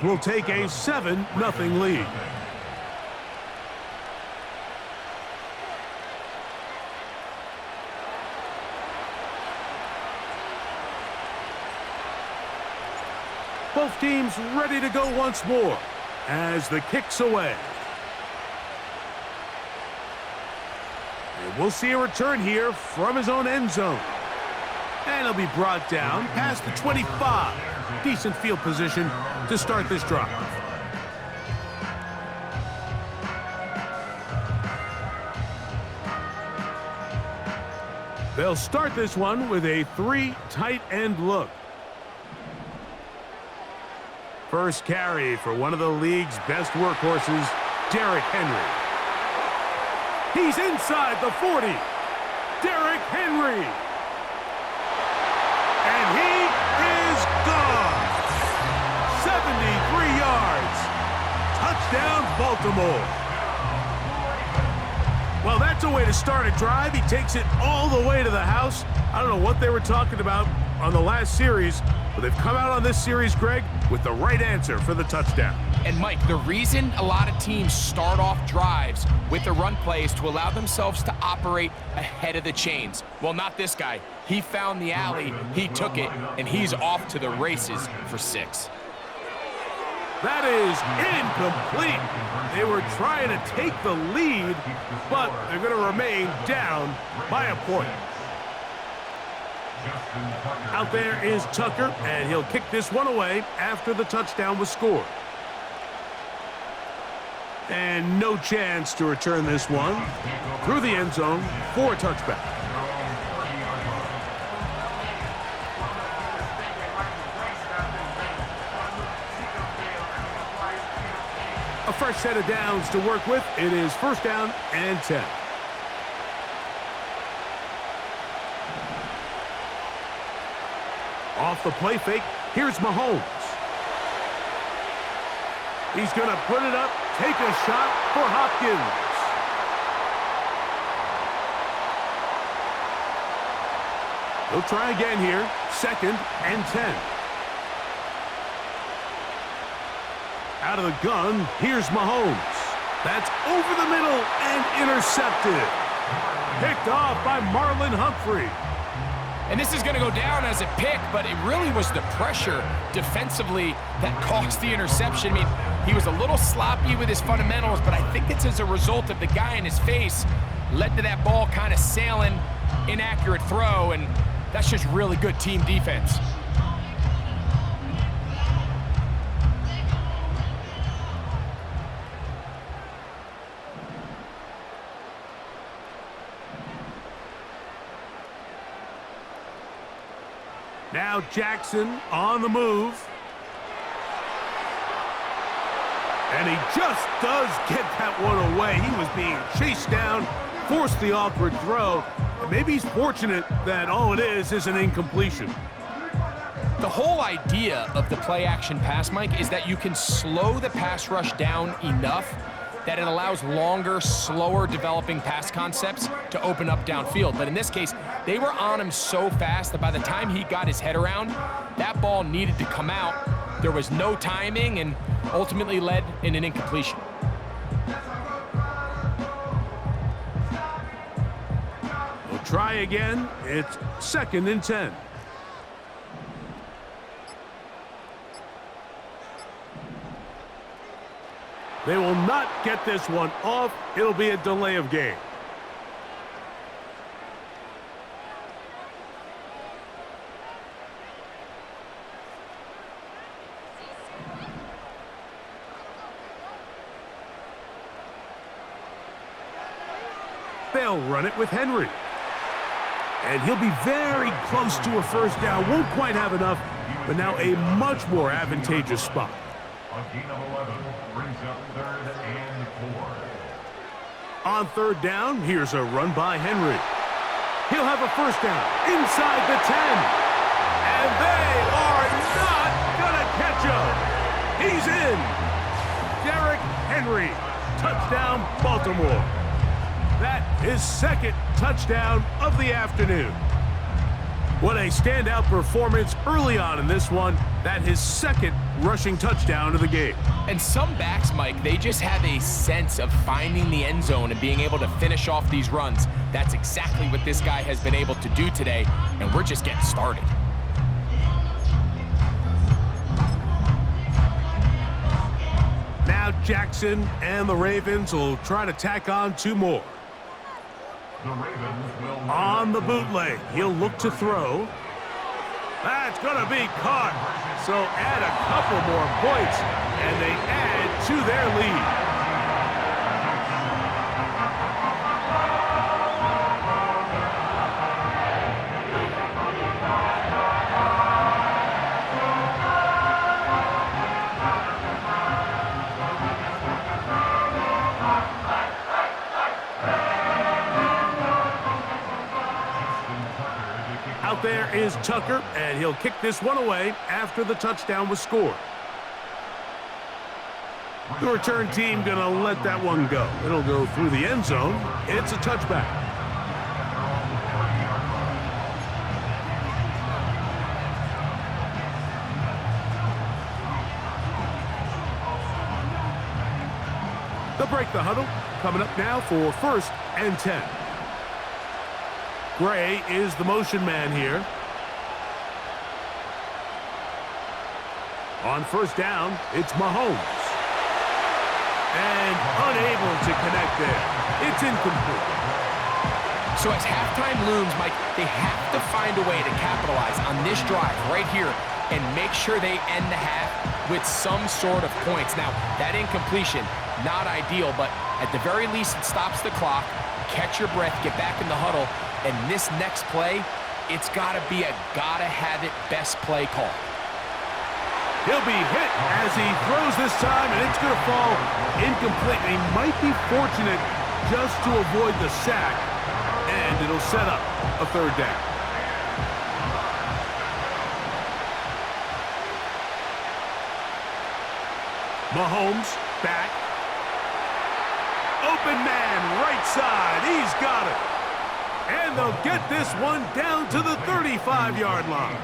will take a 7-0 lead. Both teams ready to go once more as the kick's away. And we'll see a return here from his own end zone. And he'll be brought down past the 25. Decent field position to start this drive. They'll start this one with a 3 tight end look. First carry for one of the league's best workhorses, Derrick Henry. He's inside the 40. Derrick Henry. And he is gone. 73 yards. Touchdown, Baltimore. Well, that's a way to start a drive. He takes it all the way to the house. I don't know what they were talking about on the last series, but they've come out on this series, Greg, with the right answer for the touchdown. And Mike, the reason a lot of teams start off drives with the run play is to allow themselves to operate ahead of the chains. Well, not this guy. He found the alley, he took it, and he's off to the races for 6. That is incomplete. They were trying to take the lead, but they're going to remain down by a point. Out there is Tucker, and he'll kick this one away after the touchdown was scored. And no chance to return this one through the end zone for a touchback. A fresh set of downs to work with. It is first down and 10. Off the play fake, here's Mahomes. He's going to put it up, take a shot for Hopkins. He'll try again here, second and 10. Out of the gun, here's Mahomes. That's over the middle and intercepted. Picked off by Marlon Humphrey. And this is going to go down as a pick, but it really was the pressure defensively that caused the interception. I mean, he was a little sloppy with his fundamentals, but I think it's as a result of the guy in his face led to that ball kind of sailing, inaccurate throw, and that's just really good team defense. Now Jackson on the move. And he just does get that one away. He was being chased down, forced the awkward throw. And maybe he's fortunate that all it is an incompletion. The whole idea of the play-action pass, Mike, is that you can slow the pass rush down enough that it allows longer, slower developing pass concepts to open up downfield. But in this case, they were on him so fast that by the time he got his head around, that ball needed to come out. There was no timing and ultimately led in an incompletion. We'll try again. It's second and 10. They will not get this one off. It'll be a delay of game. They'll run it with Henry. And he'll be very close to a first down. Won't quite have enough, but now a much more advantageous spot. On third down, here's a run by Henry. He'll have a first down inside the 10. And they are not going to catch him. He's in. Derrick Henry. Touchdown, Baltimore. That is second touchdown of the afternoon. What a standout performance early on in this one. That his second rushing touchdown of the game. And some backs, Mike, they just have a sense of finding the end zone and being able to finish off these runs. That's exactly what this guy has been able to do today, and we're just getting started. Now Jackson and the Ravens will try to tack on 2 more. On the bootleg, he'll look to throw. That's going to be caught. So add a couple more points, and they add to their lead. Out there is Tucker, and he'll kick this one away after the touchdown was scored. The return team gonna let that one go. It'll go through the end zone. It's a touchback. They'll break the huddle. Coming up now for 1st and 10. Gray is the motion man here. On 1st down, it's Mahomes. And unable to connect there. It's incomplete. So as halftime looms, Mike, they have to find a way to capitalize on this drive right here and make sure they end the half with some sort of points. Now, that incompletion, not ideal, but at the very least, it stops the clock. Catch your breath, get back in the huddle, and this next play, it's got to be a gotta-have-it best play call. He'll be hit as he throws this time, and it's going to fall incomplete. He might be fortunate just to avoid the sack, and it'll set up a 3rd down. Mahomes back. Open man, right side. He's got it. And they'll get this one down to the 35-yard line.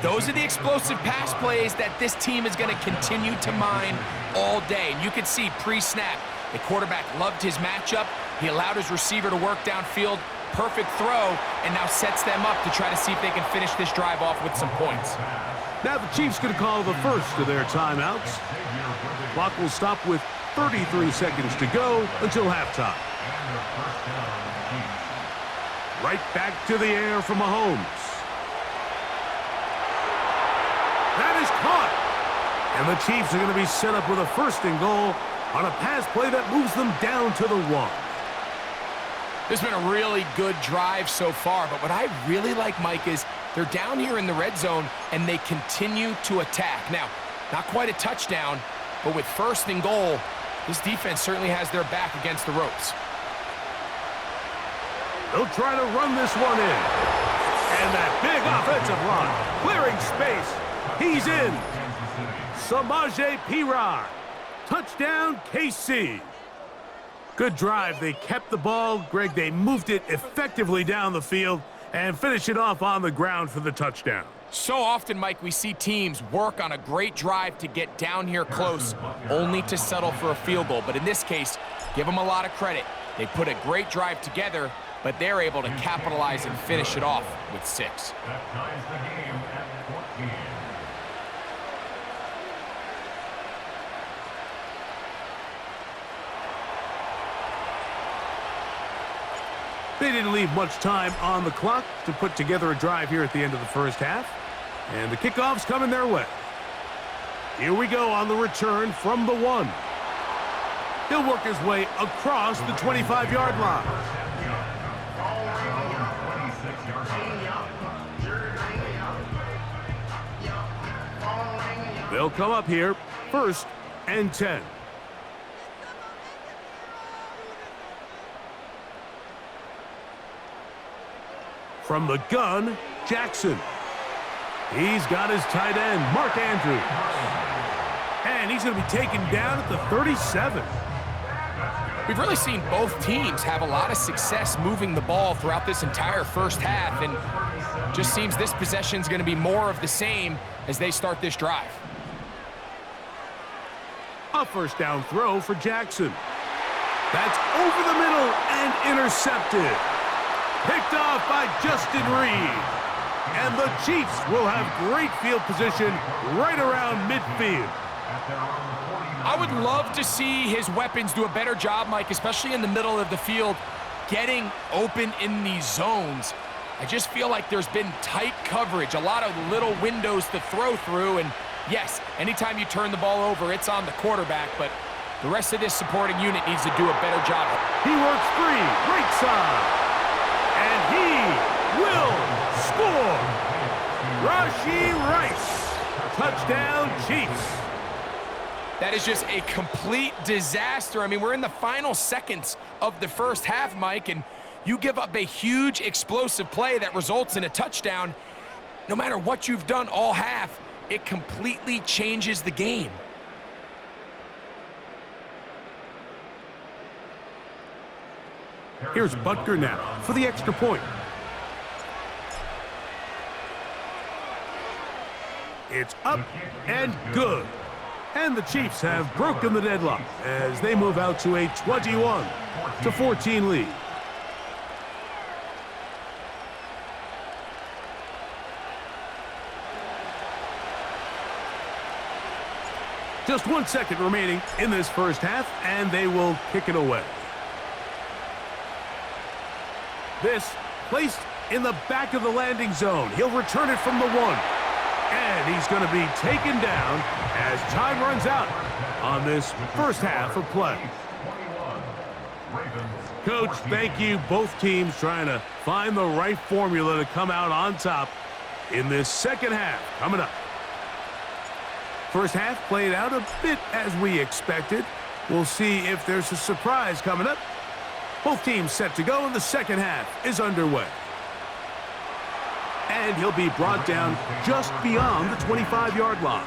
Those are the explosive pass plays that this team is going to continue to mine all day. And you can see pre-snap, the quarterback loved his matchup. He allowed his receiver to work downfield. Perfect throw, and now sets them up to try to see if they can finish this drive off with some points. Now the Chiefs going to call the first of their timeouts. Clock will stop with 33 seconds to go until halftime. Right back to the air from Mahomes. That is caught. And the Chiefs are going to be set up with a 1st and goal on a pass play that moves them down to the 1. This has been a really good drive so far, but what I really like, Mike, is they're down here in the red zone, and they continue to attack. Now, not quite a touchdown, but with 1st and goal, this defense certainly has their back against the ropes. They'll try to run this one in. And that big offensive line, clearing space. He's in. Samaje Perine. Touchdown, KC. Good drive. They kept the ball. Greg, they moved it effectively down the field and finish it off on the ground for the touchdown. So often, Mike, we see teams work on a great drive to get down here close, only to settle for a field goal. But in this case, give them a lot of credit. They put a great drive together, but they're able to capitalize and finish it off with 6. That ties the game at 14. They didn't leave much time on the clock to put together a drive here at the end of the 1st half. And the kickoff's coming their way. Here we go on the return from the 1. He'll work his way across the 25-yard line. They'll come up here, 1st and 10. From the gun, Jackson. He's got his tight end, Mark Andrews. And he's going to be taken down at the 37. We've really seen both teams have a lot of success moving the ball throughout this entire 1st half. And Just seems this possession's going to be more of the same as they start this drive. A first down throw for Jackson. That's over the middle and intercepted. Picked off by Justin Reed. And the Chiefs will have great field position right around midfield. I would love to see his weapons do a better job, Mike, especially in the middle of the field, getting open in these zones. I just feel like there's been tight coverage, a lot of little windows to throw through, and yes, anytime you turn the ball over, it's on the quarterback, but the rest of this supporting unit needs to do a better job. He works free, right side, and he will score. Rashee Rice, touchdown Chiefs. That is just a complete disaster. I mean, we're in the final seconds of the first half, Mike, and you give up a huge explosive play that results in a touchdown. No matter what you've done all half, it completely changes the game. Here's Butker now for the extra point. It's up and good. And the Chiefs have broken the deadlock as they move out to a 21-14 lead. Just 1 second remaining in this first half, and they will kick it away. This placed in the back of the landing zone. He'll return it from the 1. And he's going to be taken down as time runs out on this first half of play. Coach, thank you. Both teams trying to find the right formula to come out on top in this second half coming up. First half played out a bit as we expected. We'll see if there's a surprise coming up. Both teams set to go, and the second half is underway. And he'll be brought down just beyond the 25-yard line.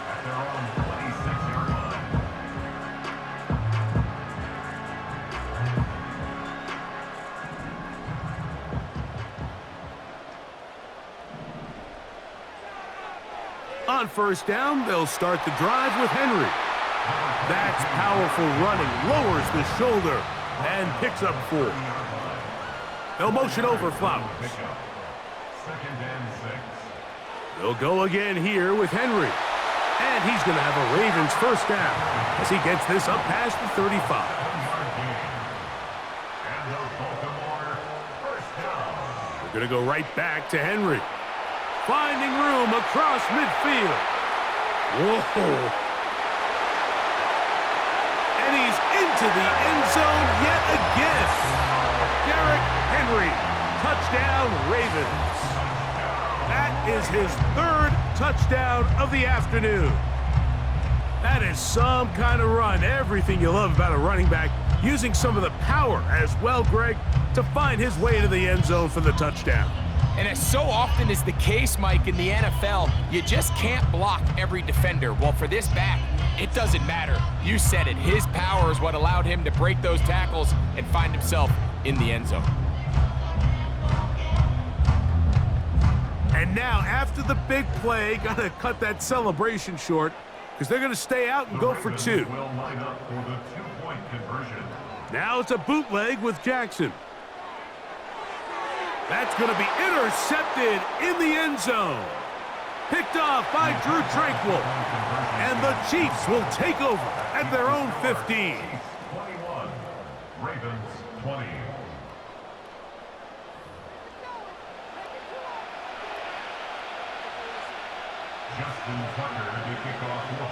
On first down, they'll start the drive with Henry. That's powerful running, lowers the shoulder, and picks up 4. They'll motion over Flowers. They'll go again here with Henry. And he's going to have a Ravens first down as he gets this up past the 35. They're going to go right back to Henry. Finding room across midfield. Whoa. And he's into the end zone yet again. Derrick Henry, touchdown Ravens. That is his 3rd touchdown of the afternoon. That is some kind of run. Everything you love about a running back, using some of the power as well, Greg, to find his way to the end zone for the touchdown. And as so often is the case, Mike, in the NFL, you just can't block every defender. Well, for this back, it doesn't matter. You said it. His power is what allowed him to break those tackles and find himself in the end zone. And now, after the big play, got to cut that celebration short because they're going to stay out and go for 2. Now it's a bootleg with Jackson. That's going to be intercepted in the end zone. Picked off by Drew Tranquill. And the Chiefs will take over at their own 15. 21, Ravens 20.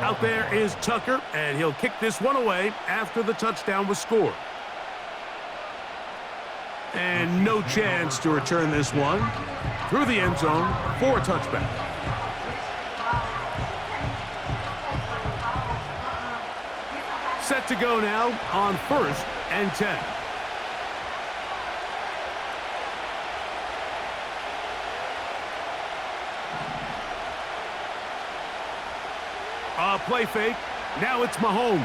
Out there is Tucker, and he'll kick this one away after the touchdown was scored. And no chance to return this one through the end zone for a touchback. Set to go now on 1st and 10. Play fake. Now it's Mahomes.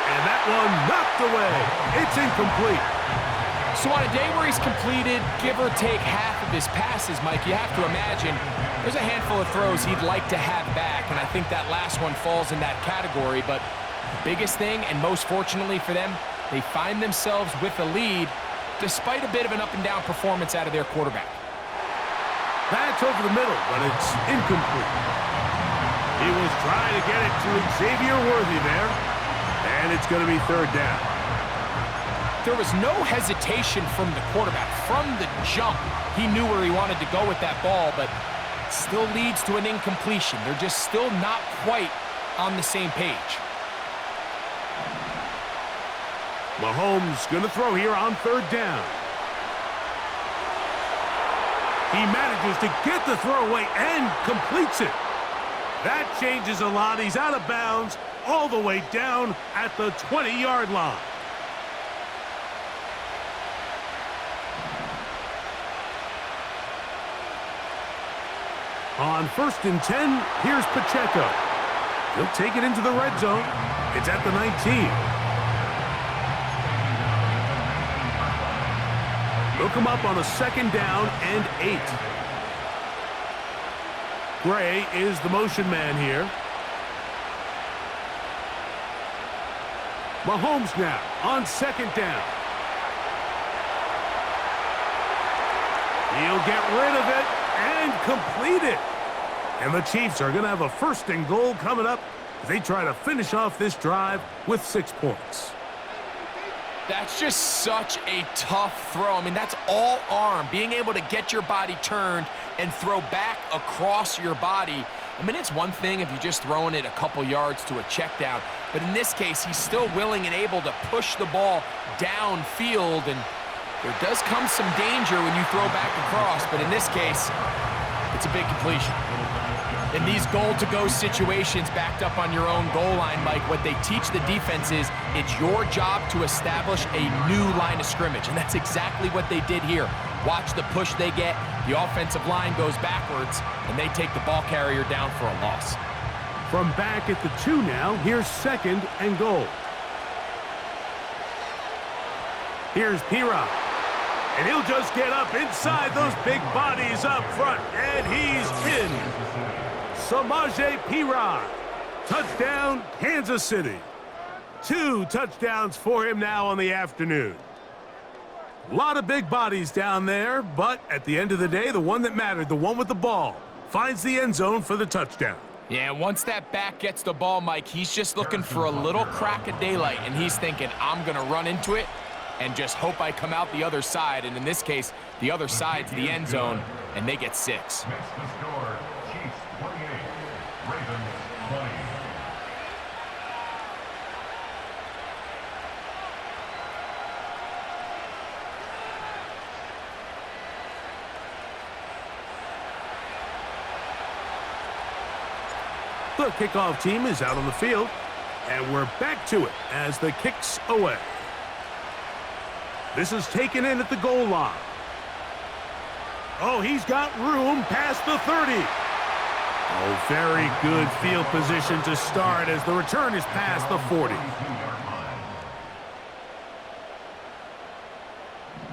And that one knocked away. It's incomplete. So on a day where he's completed, give or take half of his passes, Mike, you have to imagine there's a handful of throws he'd like to have back, and I think that last one falls in that category. But the biggest thing, and most fortunately for them, they find themselves with a lead despite a bit of an up-and-down performance out of their quarterback. That's over the middle, but it's incomplete. He was trying to get it to Xavier Worthy there, and it's going to be third down. There was no hesitation from the quarterback. From the jump, he knew where he wanted to go with that ball, but it still leads to an incompletion. They're just still not quite on the same page. Mahomes going to throw here on third down. He manages to get the throw away and completes it. That changes a lot. He's out of bounds all the way down at the 20-yard line. On 1st and 10, here's Pacheco. He'll take it into the red zone. It's at the 19. He'll come up on a 2nd down and 8. Gray is the motion man here. Mahomes now on 2nd down. He'll get rid of it and complete it. And the Chiefs are going to have a 1st and goal coming up as they try to finish off this drive with 6 points. That's just such a tough throw. I mean, that's all arm, being able to get your body turned and throw back across your body. I mean, it's one thing if you're just throwing it a couple yards to a check down, but in this case, he's still willing and able to push the ball downfield, and there does come some danger when you throw back across, but in this case, it's a big completion. In these goal-to-go situations backed up on your own goal line, Mike, what they teach the defense is it's your job to establish a new line of scrimmage, and that's exactly what they did here. Watch the push they get. The offensive line goes backwards, and they take the ball carrier down for a loss. From back at the 2 now, here's 2nd and goal. Here's P-Rock. And he'll just get up inside those big bodies up front, and he's in. Samaje P-Rod. Touchdown, Kansas City. 2 touchdowns for him now on the afternoon. A lot of big bodies down there, but at the end of the day, the one that mattered, the one with the ball, finds the end zone for the touchdown. Yeah, once that back gets the ball, Mike, he's just looking for a little crack of daylight, and he's thinking, I'm going to run into it and just hope I come out the other side. And in this case, the other side's the end zone, and they get 6. Makes the score, Chiefs 28, Ravens 20. The kickoff team is out on the field, and we're back to it as the kick's away. This is taken in at the goal line. Oh, he's got room past the 30. Oh, very good field position to start as the return is past the 40.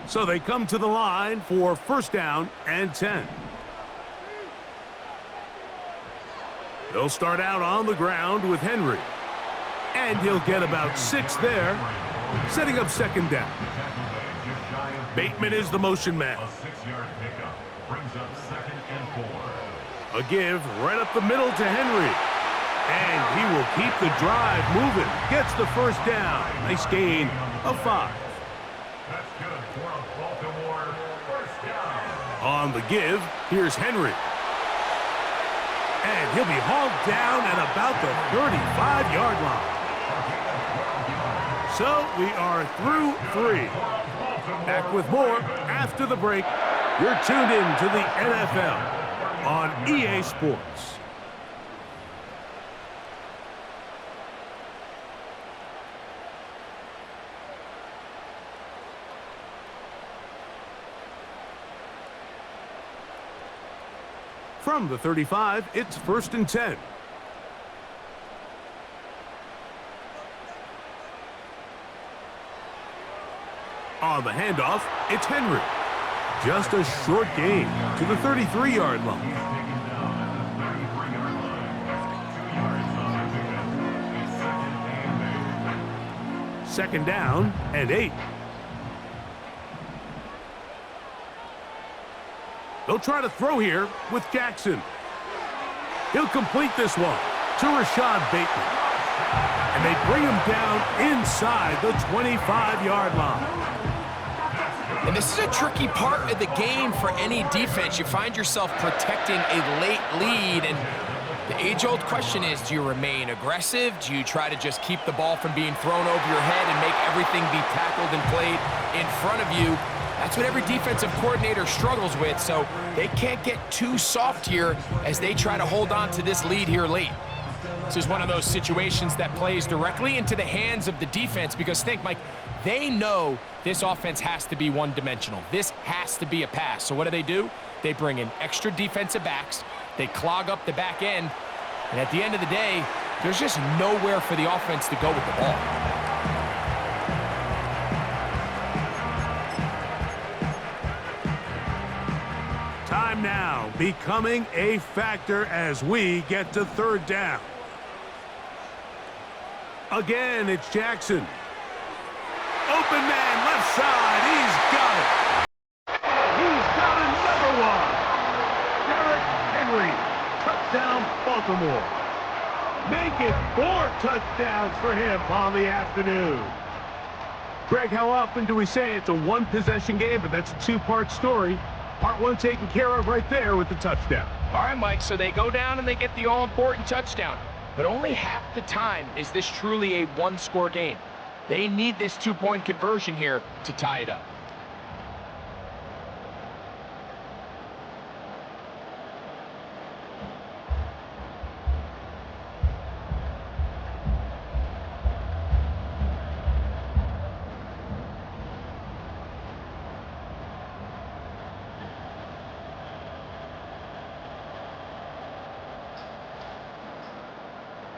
So they come to the line for 1st down and 10. They'll start out on the ground with Henry. And he'll get about 6 there, setting up 2nd down. Bateman is the motion man. A 6-yard pickup brings up 2nd and 4. A give right up the middle to Henry. And he will keep the drive moving. Gets the 1st down. Nice gain of 5. That's good for a Baltimore 1st down. On the give, here's Henry. And he'll be hauled down at about the 35-yard line. So we are through 3. Back with more after the break. You're tuned in to the NFL on EA Sports. From the 35, it's 1st and 10. On the handoff, it's Henry. Just a short gain to the 33-yard line. Second down and 8. They'll try to throw here with Jackson. He'll complete this one to Rashad Bateman. And they bring him down inside the 25-yard line. And this is a tricky part of the game for any defense. You find yourself protecting a late lead, and the age-old question is, do you remain aggressive? Do you try to just keep the ball from being thrown over your head and make everything be tackled and played in front of you? That's what every defensive coordinator struggles with, so they can't get too soft here as they try to hold on to this lead here late. This is one of those situations that plays directly into the hands of the defense because think, Mike, they know this offense has to be one-dimensional. This has to be a pass. So what do? They bring in extra defensive backs. They clog up the back end. And at the end of the day, there's just nowhere for the offense to go with the ball. Time now becoming a factor as we get to third down. Again, it's Jackson. Open man, left side. He's got it. He's got another one. Derrick Henry. Touchdown, Baltimore. Make it 4 touchdowns for him on the afternoon. Greg, how often do we say it's a one-possession game, but that's a two-part story? Part one taken care of right there with the touchdown. All right, Mike, so they go down and they get the all-important touchdown. But only half the time is this truly a one-score game. They need this two-point conversion here to tie it up.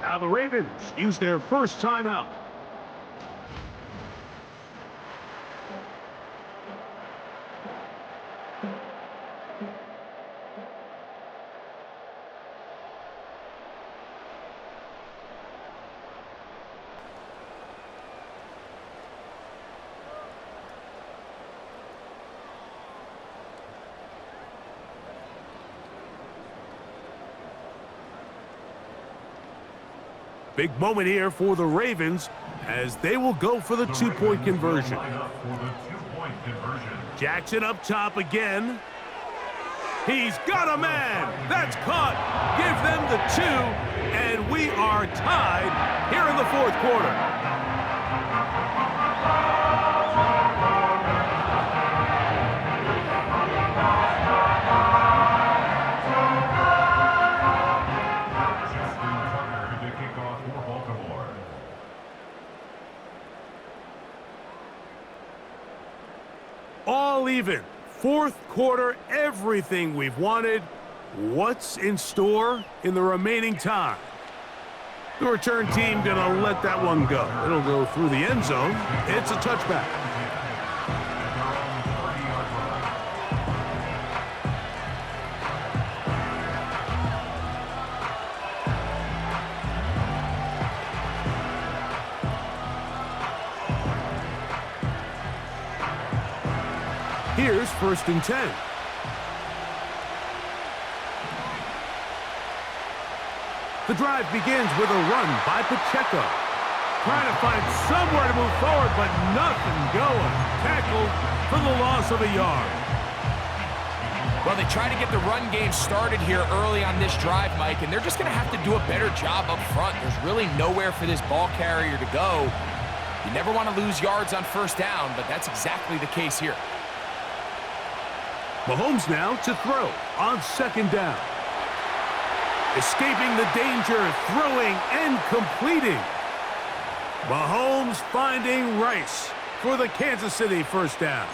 Now the Ravens use their first timeout. Big moment here for the Ravens as they will go for the two-point conversion. Jackson up top again. He's got a man. That's caught. Give them the 2, and we are tied here in the fourth quarter. All even. Fourth quarter, everything we've wanted. What's in store in the remaining time? The return team gonna let that one go. It'll go through the end zone. It's a touchback. Here's 1st and 10. The drive begins with a run by Pacheco. Trying to find somewhere to move forward, but nothing going. Tackled for the loss of a yard. Well, they try to get the run game started here early on this drive, Mike, and they're just going to have to do a better job up front. There's really nowhere for this ball carrier to go. You never want to lose yards on 1st down, but that's exactly the case here. Mahomes now to throw on 2nd down. Escaping the danger, throwing and completing. Mahomes finding Rice for the Kansas City 1st down.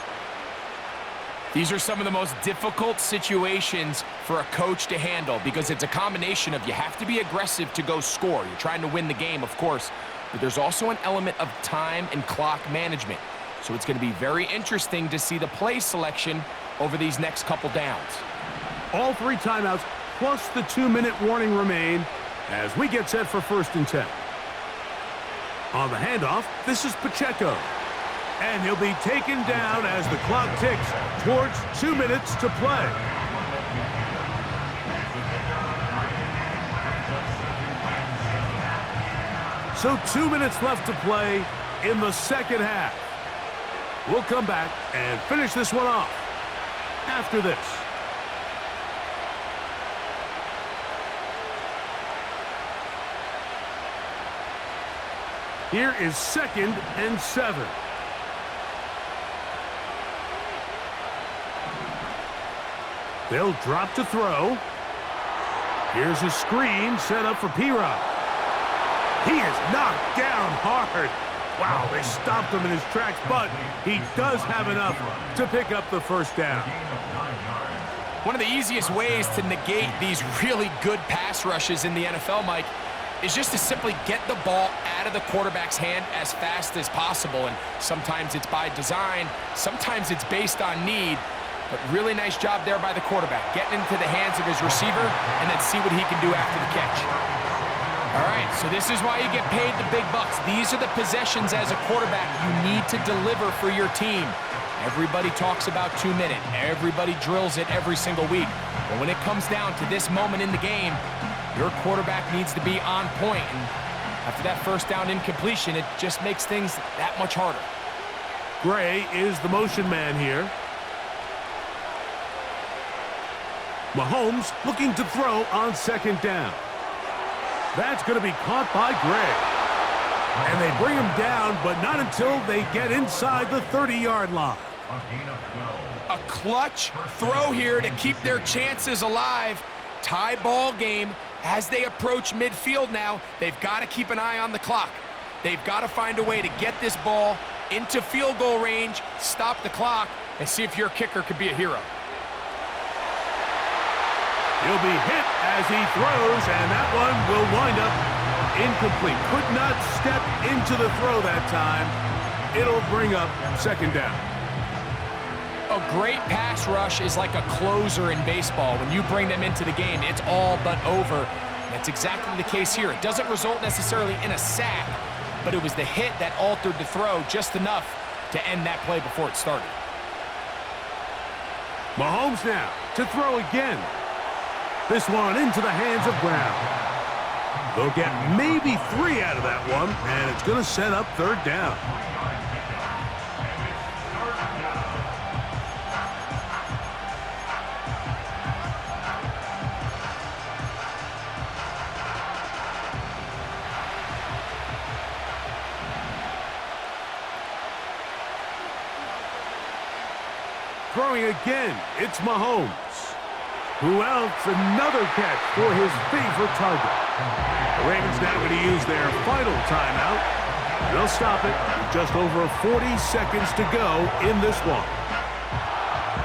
These are some of the most difficult situations for a coach to handle because it's a combination of you have to be aggressive to go score. You're trying to win the game, of course, but there's also an element of time and clock management. So it's going to be very interesting to see the play selection over these next couple downs. All 3 timeouts plus the 2-minute warning remain as we get set for 1st and 10. On the handoff, this is Pacheco. And he'll be taken down as the clock ticks towards 2 minutes to play. So 2 minutes left to play in the second half. We'll come back and finish this one off after this. Here is 2nd and 7. They'll drop to throw. Here's a screen set up for P-Rod. He is knocked down hard. Wow, they stopped him in his tracks, but he does have enough to pick up the 1st down. One of the easiest ways to negate these really good pass rushes in the NFL, Mike, is just to simply get the ball out of the quarterback's hand as fast as possible. And sometimes it's by design, sometimes it's based on need. But really nice job there by the quarterback, getting into the hands of his receiver and then see what he can do after the catch. All right, so this is why you get paid the big bucks. These are the possessions as a quarterback you need to deliver for your team. Everybody talks about 2-minute. Everybody drills it every single week. But when it comes down to this moment in the game, your quarterback needs to be on point. And after that 1st down incompletion, it just makes things that much harder. Gray is the motion man here. Mahomes looking to throw on 2nd down. That's going to be caught by Gray. And they bring him down, but not until they get inside the 30-yard line. A clutch throw here to keep their chances alive. Tie ball game as they approach midfield now. They've got to keep an eye on the clock. They've got to find a way to get this ball into field goal range, stop the clock, and see if your kicker could be a hero. He'll be hit as he throws, and that one will wind up incomplete. Could not step into the throw that time. It'll bring up 2nd down. A great pass rush is like a closer in baseball. When you bring them into the game, it's all but over. That's exactly the case here. It doesn't result necessarily in a sack, but it was the hit that altered the throw just enough to end that play before it started. Mahomes now to throw again. This one into the hands of Brown. They'll get maybe 3 out of that one, and it's going to set up 3rd down. Throwing again, it's Mahomes. Who else? Another catch for his favorite target. The Ravens now going to use their final timeout. They'll stop it with just over 40 seconds to go in this one.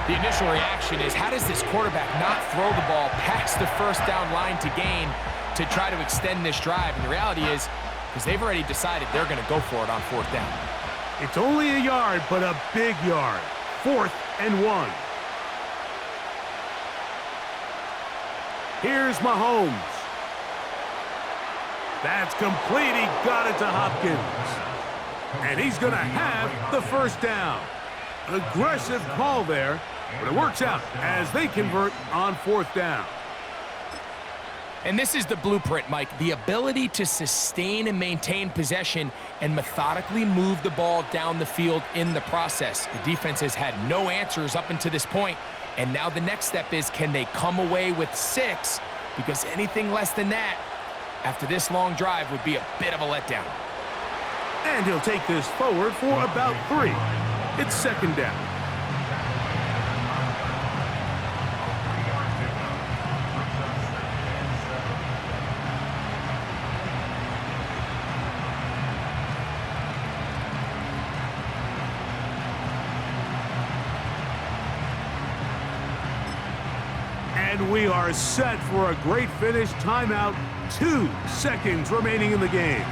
The initial reaction is, how does this quarterback not throw the ball past the 1st down line to gain to try to extend this drive? And the reality is, because they've already decided they're going to go for it on 4th down. It's only a yard, but a big yard. 4th and 1. Here's Mahomes. That's complete. He got it to Hopkins. And he's going to have the 1st down. An aggressive call there, but it works out as they convert on 4th down. And this is the blueprint, Mike. The ability to sustain and maintain possession and methodically move the ball down the field in the process. The defense has had no answers up until this point. And now the next step is, can they come away with 6? Because anything less than that, after this long drive, would be a bit of a letdown. And he'll take this forward for about 3. It's 2nd down. And we are set for a great finish. Timeout. 2 seconds remaining in the game.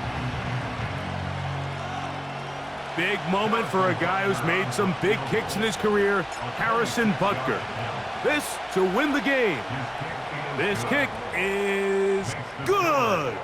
Big moment for a guy who's made some big kicks in his career, Harrison Butker. This to win the game. This kick is good.